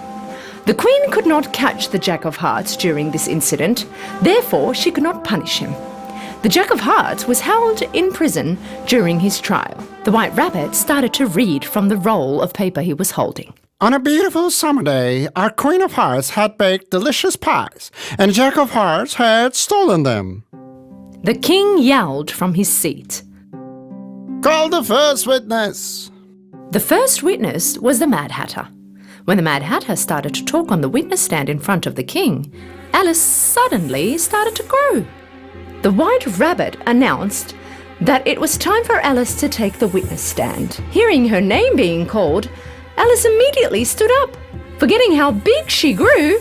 The Queen could not catch the Jack of Hearts during this incident, therefore she could not punish him. The Jack of Hearts was held in prison during his trial. The White Rabbit started to read from the roll of paper he was holding. On a beautiful summer day, our Queen of Hearts had baked delicious pies, and Jack of Hearts had stolen them. The king yelled from his seat. Call the first witness. The first witness was the Mad Hatter. When the Mad Hatter started to talk on the witness stand in front of the king, Alice suddenly started to grow. The White Rabbit announced that it was time for Alice to take the witness stand. Hearing her name being called, Alice immediately stood up. Forgetting how big she grew,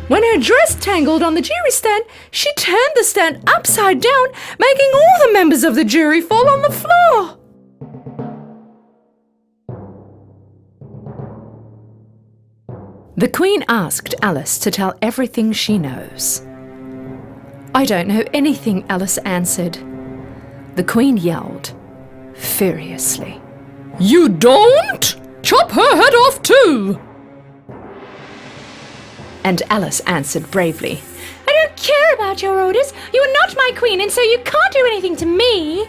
when her dress tangled on the jury stand, she turned the stand upside down, making all the members of the jury fall on the floor. The Queen asked Alice to tell everything she knows. "I don't know anything," Alice answered. The Queen yelled, furiously, "You don't? Chop her head off too!" And Alice answered bravely, I don't care about your orders. You are not my queen, and so you can't do anything to me.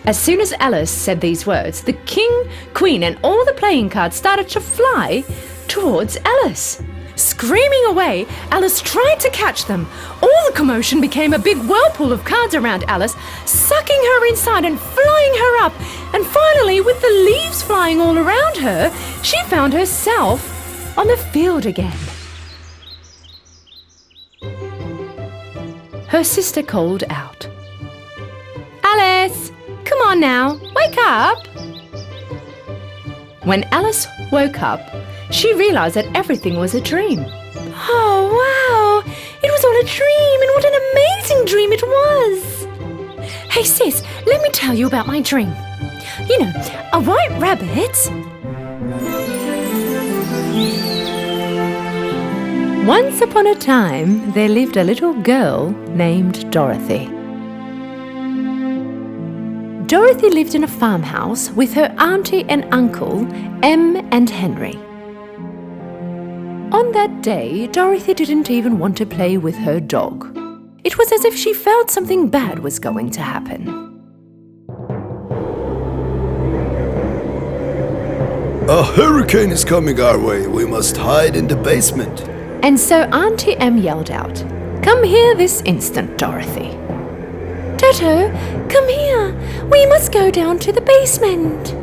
As soon as Alice said these words, the king, queen, and all the playing cards started to fly towards Alice. Screaming away, Alice tried to catch them. All the commotion became a big whirlpool of cards around Alice, sucking her inside and flying her up. And finally, with the leaves flying all around her, she found herself on the field again. Her sister called out, "Alice, come on now, wake up!" When Alice woke up, she realized that everything was a dream. Oh, wow. It was all a dream, and what an amazing dream it was. Hey, sis, let me tell you about my dream. You know, a white rabbit... Once upon a time, there lived a little girl named Dorothy. Dorothy lived in a farmhouse with her auntie and uncle, Em and Henry. On that day, Dorothy didn't even want to play with her dog. It was as if she felt something bad was going to happen. A hurricane is coming our way. We must hide in the basement. And so Auntie Em yelled out, "Come here this instant, Dorothy." Toto, come here. We must go down to the basement.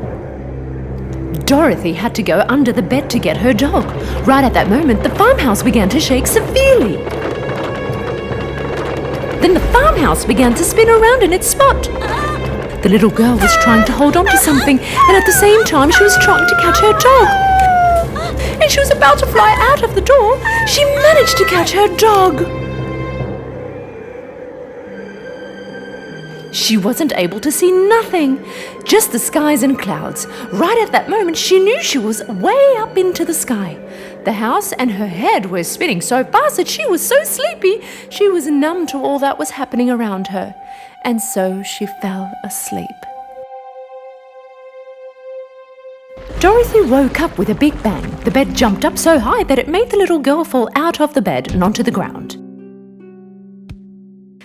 Dorothy had to go under the bed to get her dog. Right at that moment, the farmhouse began to shake severely. Then the farmhouse began to spin around in its spot. The little girl was trying to hold on to something, and at the same time she was trying to catch her dog. And she was about to fly out of the door. She managed to catch her dog. She wasn't able to see nothing, just the skies and clouds. Right at that moment, she knew she was way up into the sky. The house and her head were spinning so fast that she was so sleepy, she was numb to all that was happening around her. And so she fell asleep. Dorothy woke up with a big bang. The bed jumped up so high that it made the little girl fall out of the bed and onto the ground.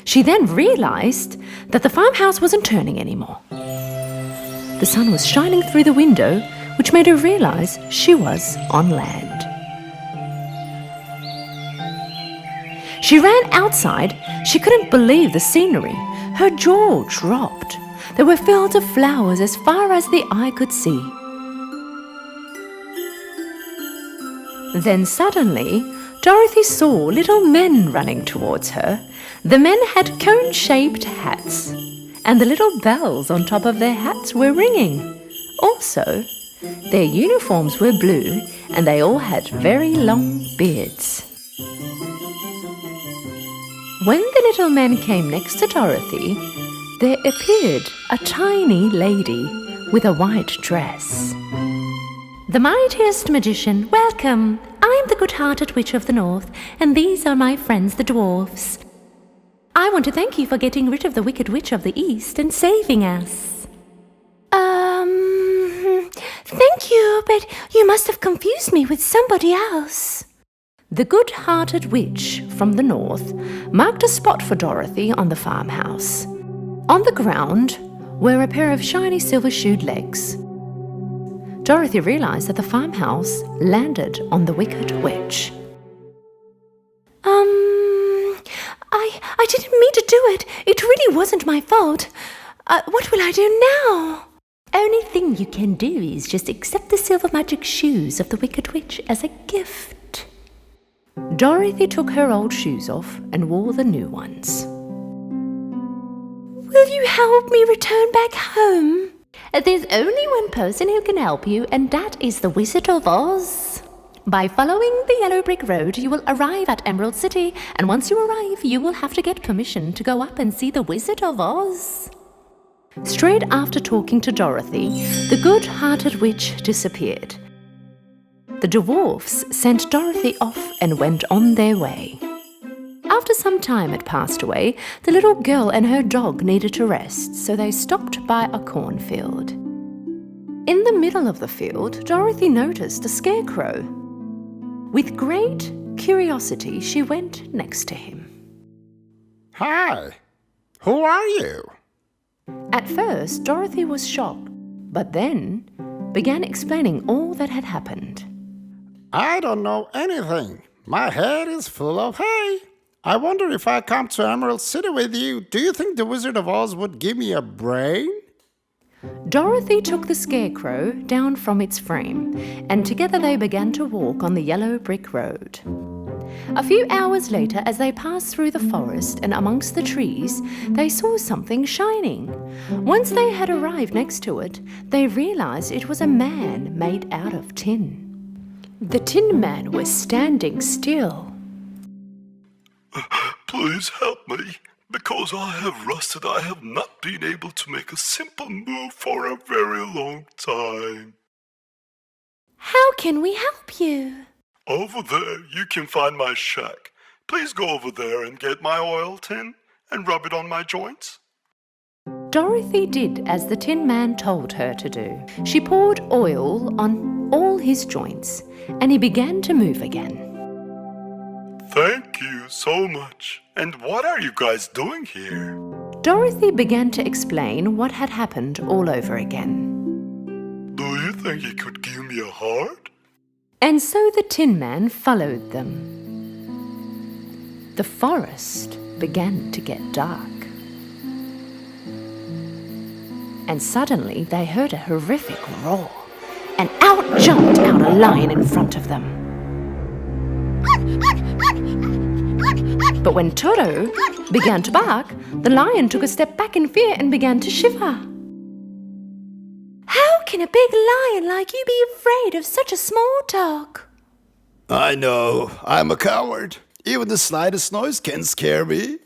She then realized that the farmhouse wasn't turning anymore. The sun was shining through the window, which made her realize she was on land. She ran outside. She couldn't believe the scenery. Her jaw dropped. There were fields of flowers as far as the eye could see. Then suddenly, Dorothy saw little men running towards her. The men had cone-shaped hats, and the little bells on top of their hats were ringing. Also, their uniforms were blue, and they all had very long beards. When the little men came next to Dorothy, there appeared a tiny lady with a white dress. The mightiest magician, welcome. I am the good-hearted witch of the north, and these are my friends, the dwarfs. I want to thank you for getting rid of the wicked witch of the east and saving us. Thank you, but you must have confused me with somebody else. The good-hearted witch from the north marked a spot for Dorothy on the farmhouse. On the ground were a pair of shiny silver-shoed legs. Dorothy realized that the farmhouse landed on the wicked witch. I didn't mean to do it. It really wasn't my fault. What will I do now? Only thing you can do is just accept the silver magic shoes of the wicked witch as a gift. Dorothy took her old shoes off and wore the new ones. Will you help me return back home? There's only one person who can help you, and that is the Wizard of Oz. By following the yellow brick road, you will arrive at Emerald City, and once you arrive, you will have to get permission to go up and see the Wizard of Oz. Straight after talking to Dorothy, the good-hearted witch disappeared. The dwarfs sent Dorothy off and went on their way. After some time had passed away, the little girl and her dog needed to rest, so they stopped by a cornfield. In the middle of the field, Dorothy noticed a scarecrow. With great curiosity, she went next to him. Hi, who are you? At first, Dorothy was shocked, but then began explaining all that had happened. I don't know anything. My head is full of hay. I wonder if I come to Emerald City with you, do you think the Wizard of Oz would give me a brain? Dorothy took the scarecrow down from its frame, and together they began to walk on the yellow brick road. A few hours later, as they passed through the forest and amongst the trees, they saw something shining. Once they had arrived next to it, they realized it was a man made out of tin. The Tin Man was standing still. Please help me. Because I have rusted, I have not been able to make a simple move for a very long time. How can we help you? Over there, you can find my shack. Please go over there and get my oil tin and rub it on my joints. Dorothy did as the Tin Man told her to do. She poured oil on all his joints, and he began to move again. Thank you so much. And what are you guys doing here? Dorothy began to explain what had happened all over again. Do you think you could give me a heart? And so the Tin Man followed them. The forest began to get dark. And suddenly they heard a horrific roar. And out out jumped out a lion in front of them. But when Toto began to bark, the lion took a step back in fear and began to shiver. How can a big lion like you be afraid of such a small dog? I know, I'm a coward. Even the slightest noise can scare me.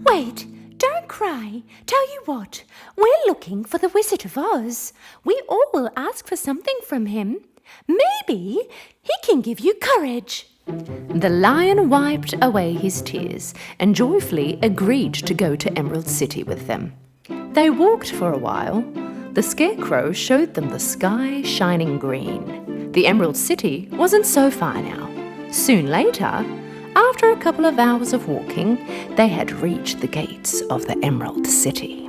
Wait, don't cry. Tell you what, we're looking for the Wizard of Oz. We all will ask for something from him. Maybe he can give you courage. The lion wiped away his tears and joyfully agreed to go to Emerald City with them. They walked for a while. The Scarecrow showed them the sky shining green. The Emerald City wasn't so far now. Soon later, after a couple of hours of walking, they had reached the gates of the Emerald City.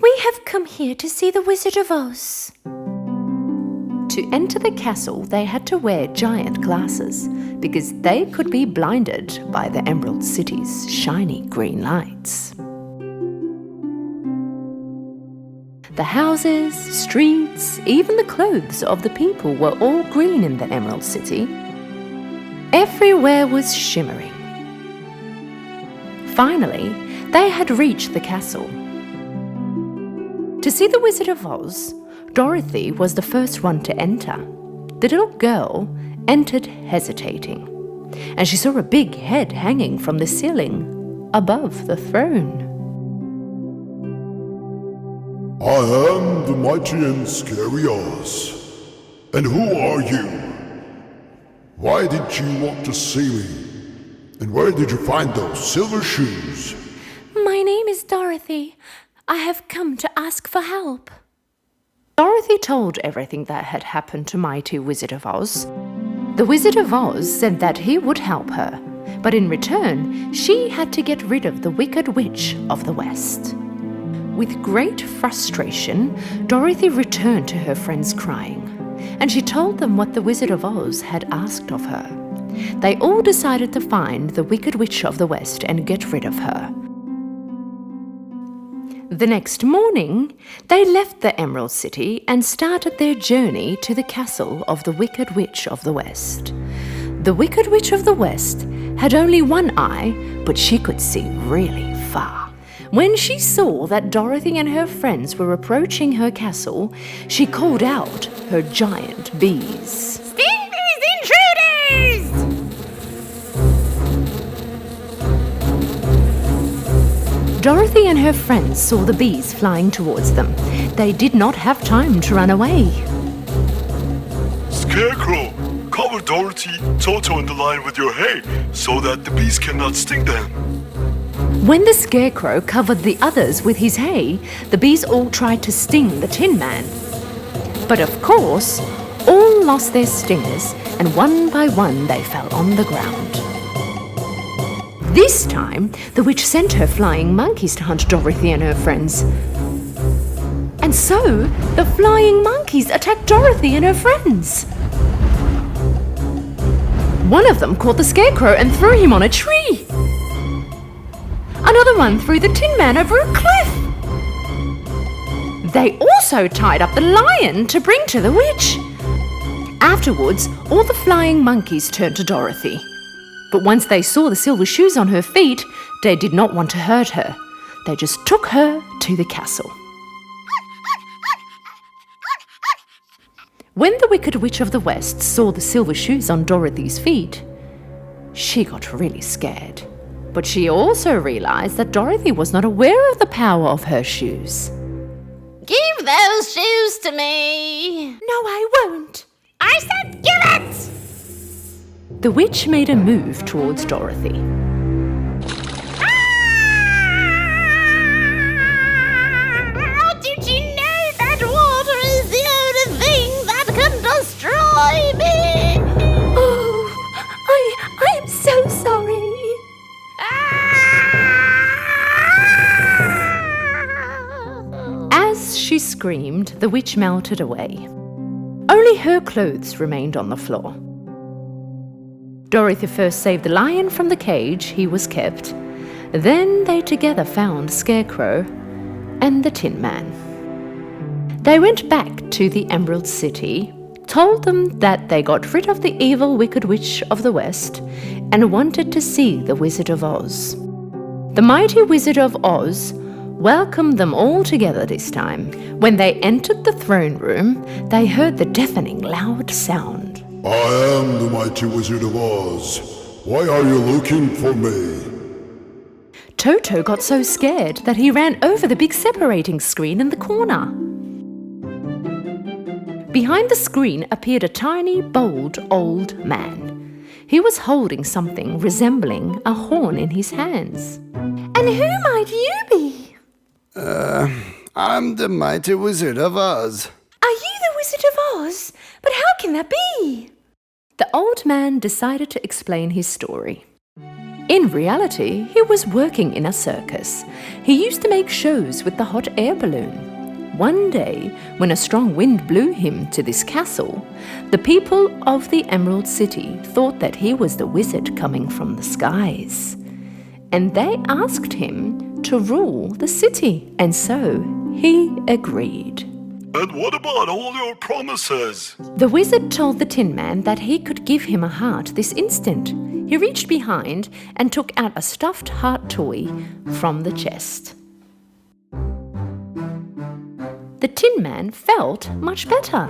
We have come here to see the Wizard of Oz. To enter the castle, they had to wear giant glasses because they could be blinded by the Emerald City's shiny green lights. The houses, streets, even the clothes of the people were all green in the Emerald City. Everywhere was shimmering. Finally, they had reached the castle. To see the Wizard of Oz, Dorothy was the first one to enter. The little girl entered hesitating, and she saw a big head hanging from the ceiling above the throne. I am the mighty and scary Oz. And who are you? Why did you want to see me? And where did you find those silver shoes? My name is Dorothy. I have come to ask for help. Dorothy told everything that had happened to mighty Wizard of Oz. The Wizard of Oz said that he would help her, but in return, she had to get rid of the Wicked Witch of the West. With great frustration, Dorothy returned to her friends crying, and she told them what the Wizard of Oz had asked of her. They all decided to find the Wicked Witch of the West and get rid of her. The next morning, they left the Emerald City and started their journey to the castle of the Wicked Witch of the West. The Wicked Witch of the West had only one eye, but she could see really far. When she saw that Dorothy and her friends were approaching her castle, she called out her giant bees. Sting these intruders! Dorothy and her friends saw the bees flying towards them. They did not have time to run away. Scarecrow, cover Dorothy, Toto, and the lion with your hay so that the bees cannot sting them. When the Scarecrow covered the others with his hay, the bees all tried to sting the Tin Man. But of course, all lost their stingers, and one by one they fell on the ground. This time, the witch sent her flying monkeys to hunt Dorothy and her friends. And so, the flying monkeys attacked Dorothy and her friends. One of them caught the Scarecrow and threw him on a tree. Another one threw the Tin Man over a cliff. They also tied up the lion to bring to the witch. Afterwards, all the flying monkeys turned to Dorothy. But once they saw the silver shoes on her feet, they did not want to hurt her. They just took her to the castle. When the Wicked Witch of the West saw the silver shoes on Dorothy's feet, she got really scared. But she also realized that Dorothy was not aware of the power of her shoes. Give those shoes to me. No, I won't. I said give it! The witch made a move towards Dorothy. How did you know that water is the only thing that can destroy me? Oh, I am so sorry. As she screamed, the witch melted away. Only her clothes remained on the floor. Dorothy first saved the lion from the cage he was kept. Then they together found Scarecrow and the Tin Man. They went back to the Emerald City, told them that they got rid of the evil Wicked Witch of the West, and wanted to see the Wizard of Oz. The mighty Wizard of Oz welcomed them all together this time. When they entered the throne room, they heard the deafening loud sound. I am the mighty Wizard of Oz. Why are you looking for me? Toto got so scared that he ran over the big separating screen in the corner. Behind the screen appeared a tiny, bold, old man. He was holding something resembling a horn in his hands. And who might you be? I'm the mighty Wizard of Oz. Are you the Wizard of Oz? But how can that be? The old man decided to explain his story. In reality, he was working in a circus. He used to make shows with the hot air balloon. One day, when a strong wind blew him to this castle, the people of the Emerald City thought that he was the wizard coming from the skies. And they asked him to rule the city, and so he agreed. And what about all your promises? The wizard told the Tin Man that he could give him a heart this instant. He reached behind and took out a stuffed heart toy from the chest. The Tin Man felt much better.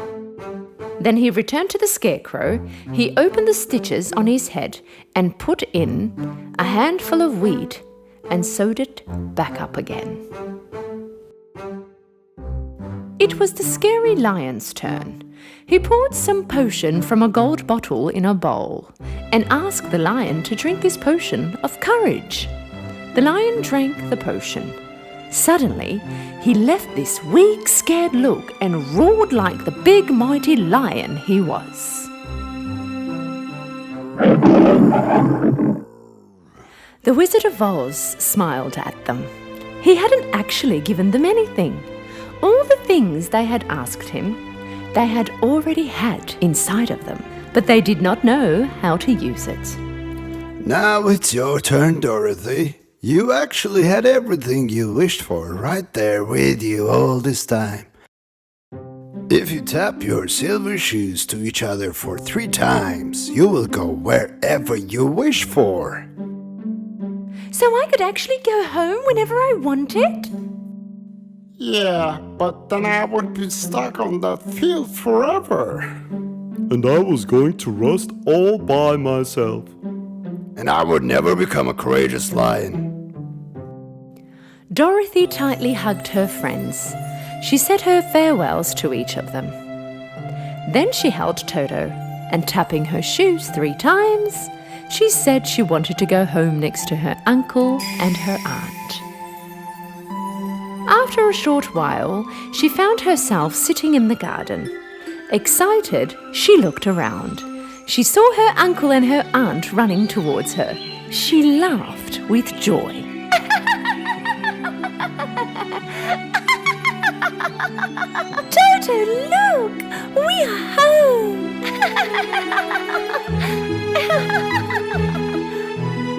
Then he returned to the Scarecrow, he opened the stitches on his head and put in a handful of wheat and sewed it back up again. It was the Scary Lion's turn. He poured some potion from a gold bottle in a bowl and asked the lion to drink this potion of courage. The lion drank the potion. Suddenly, he left this weak, scared look and roared like the big, mighty lion he was. The Wizard of Oz smiled at them. He hadn't actually given them anything. All the things they had asked him, they had already had inside of them, but they did not know how to use it. Now it's your turn, Dorothy. You actually had everything you wished for right there with you all this time. If you tap your silver shoes to each other for 3 times, you will go wherever you wish for. So I could actually go home whenever I wanted? Yeah, but then I would be stuck on that field forever. And I was going to rust all by myself. And I would never become a courageous lion. Dorothy tightly hugged her friends. She said her farewells to each of them. Then she held Toto, and tapping her shoes 3 times, she said she wanted to go home next to her uncle and her aunt. After a short while, she found herself sitting in the garden. Excited, she looked around. She saw her uncle and her aunt running towards her. She laughed with joy. Toto, look! We are home!